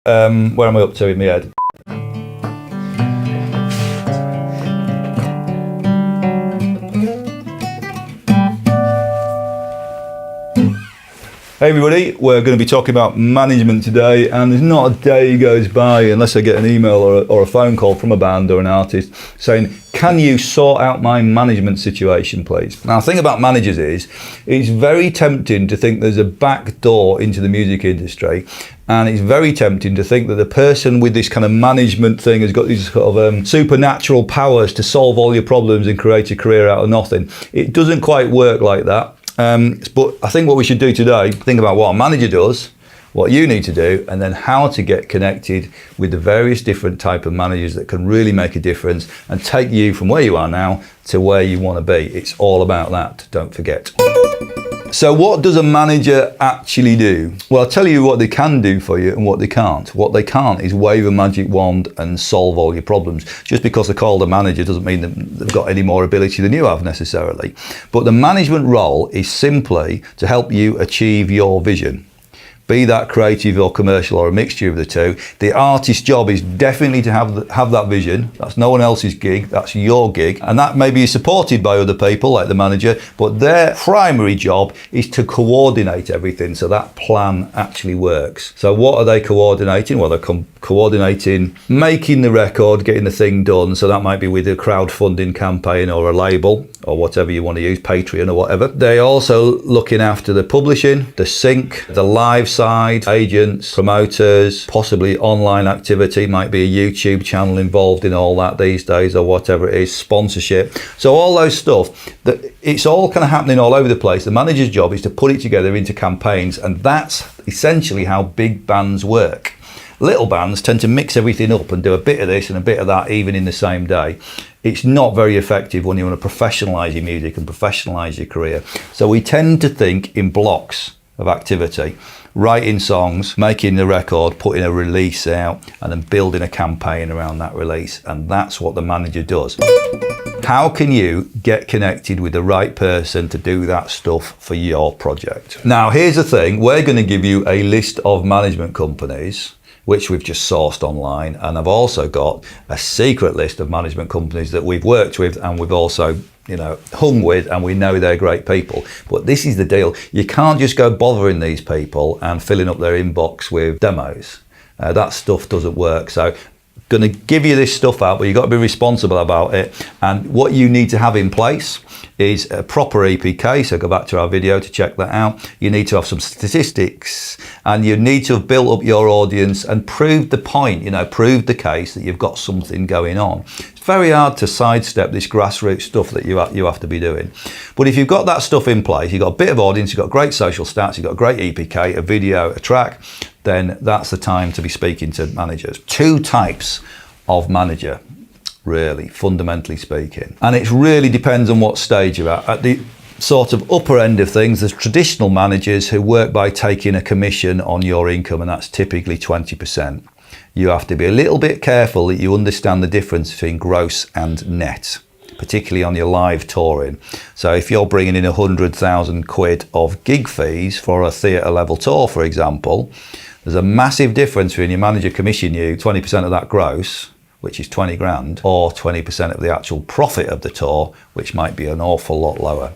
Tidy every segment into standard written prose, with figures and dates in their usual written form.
Where am I up to in my head? Hey everybody, we're going to be talking about management today, and there's not a day goes by unless I get an email or a phone call from a band or an artist saying, can you sort out my management situation please? Now the thing about managers is, it's very tempting to think there's a back door into the music industry, and it's very tempting to think that the person with this kind of management thing has got these sort of supernatural powers to solve all your problems and create a career out of nothing. It doesn't quite work like that. But I think what we should do today, think about what a manager does, what you need to do, and then how to get connected with the various different type of managers that can really make a difference and take you from where you are now to where you want to be. It's all about that, don't forget. So what does a manager actually do? Well, I'll tell you what they can do for you and what they can't. What they can't is wave a magic wand and solve all your problems. Just because they're called a manager doesn't mean that they've got any more ability than you have necessarily. But the management role is simply to help you achieve your vision. Be that creative or commercial or a mixture of the two. The artist's job is definitely to have that vision. That's no one else's gig, that's your gig. And that may be supported by other people like the manager, but their primary job is to coordinate everything so that plan actually works. So what are they coordinating? Well, they're coordinating making the record, getting the thing done. So that might be with a crowdfunding campaign or a label or whatever you want to use, Patreon or whatever. They're also looking after the publishing, the sync, the live side, agents, promoters, possibly online activity, might be a YouTube channel involved in all that these days or whatever it is, sponsorship. So all those stuff, it's all kind of happening all over the place. The manager's job is to put it together into campaigns, and that's essentially how big bands work. Little bands tend to mix everything up and do a bit of this and a bit of that even in the same day. It's not very effective when you want to professionalise your music and professionalise your career. So we tend to think in blocks of activity, writing songs, making the record, putting a release out, and then building a campaign around that release. And that's what the manager does. How can you get connected with the right person to do that stuff for your project? Now, here's the thing. We're going to give you a list of management companies which we've just sourced online, and I've also got a secret list of management companies that we've worked with and we've also hung with, and we know they're great people. But this is the deal. You can't just go bothering these people and filling up their inbox with demos. That stuff doesn't work. So going to give you this stuff out, but you've got to be responsible about it. And what you need to have in place is a proper EPK, so go back to our video to check that out. You need to have some statistics, and you need to have built up your audience and proved the point, proved the case that you've got something going on. It's very hard to sidestep this grassroots stuff that you have to be doing. But if you've got that stuff in place, you've got a bit of audience, you've got great social stats, you've got a great EPK, a video, a track, then that's the time to be speaking to managers. Two types of manager, really, fundamentally speaking. And it really depends on what stage you're at. At the sort of upper end of things, there's traditional managers who work by taking a commission on your income, and that's typically 20%. You have to be a little bit careful that you understand the difference between gross and net, particularly on your live touring. So if you're bringing in 100,000 quid of gig fees for a theatre level tour, for example, there's a massive difference between your manager commission you 20% of that gross, which is 20 grand, or 20% of the actual profit of the tour, which might be an awful lot lower.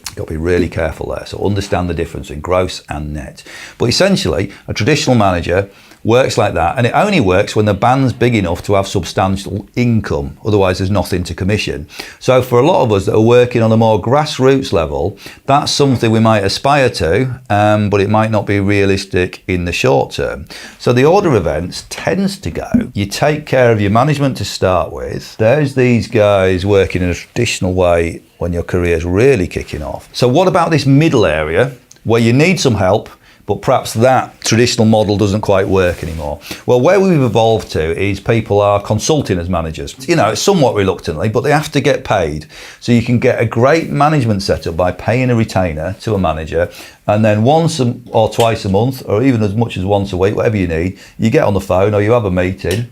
You've got to be really careful there. So understand the difference in gross and net. But essentially, a traditional manager works like that, and it only works when the band's big enough to have substantial income. Otherwise, there's nothing to commission. So for a lot of us that are working on a more grassroots level, that's something we might aspire to, but it might not be realistic in the short term. So the order of events tends to go, you take care of your management to start with. There's these guys working in a traditional way when your career's really kicking off. So what about this middle area where you need some help, but perhaps that traditional model doesn't quite work anymore? Well, where we've evolved to is people are consulting as managers, somewhat reluctantly, but they have to get paid. So you can get a great management setup by paying a retainer to a manager, and then once or twice a month, or even as much as once a week, whatever you need, you get on the phone or you have a meeting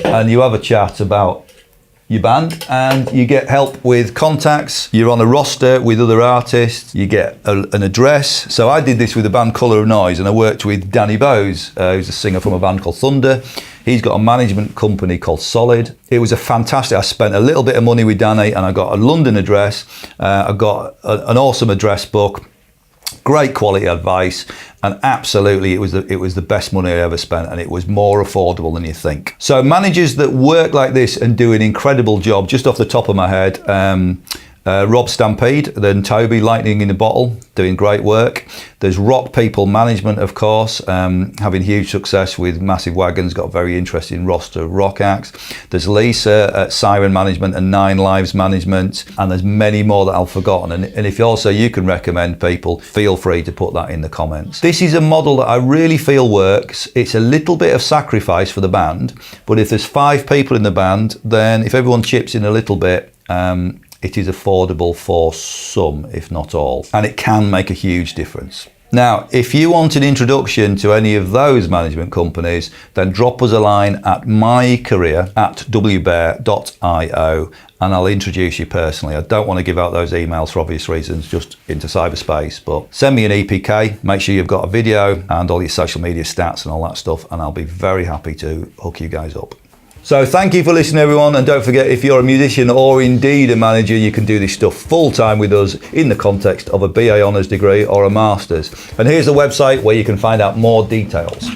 and you have a chat about your band, and you get help with contacts. You're on a roster with other artists. You get an address. So I did this with the band Colour of Noise, and I worked with Danny Bowes, who's a singer from a band called Thunder. He's got a management company called Solid. It was a fantastic, I spent a little bit of money with Danny, and I got a London address. I got an awesome address book, great quality advice, and absolutely it was the best money I ever spent, and it was more affordable than you think. So managers that work like this and do an incredible job, just off the top of my head, Rob Stampede, then Toby, Lightning in a Bottle, doing great work. There's Rock People Management, of course, having huge success with Massive Wagons, got a very interesting roster of rock acts. There's Lisa at Siren Management and Nine Lives Management, and there's many more that I've forgotten. And if also you can recommend people, feel free to put that in the comments. This is a model that I really feel works. It's a little bit of sacrifice for the band, but if there's 5 people in the band, then if everyone chips in a little bit, it is affordable for some, if not all, and it can make a huge difference. Now, if you want an introduction to any of those management companies, then drop us a line at mycareer@wbear.io, and I'll introduce you personally. I don't want to give out those emails for obvious reasons, just into cyberspace, but send me an EPK, make sure you've got a video and all your social media stats and all that stuff, and I'll be very happy to hook you guys up. So thank you for listening, everyone, and don't forget, if you're a musician or indeed a manager, you can do this stuff full-time with us in the context of a BA Honours degree or a Master's. And here's the website where you can find out more details.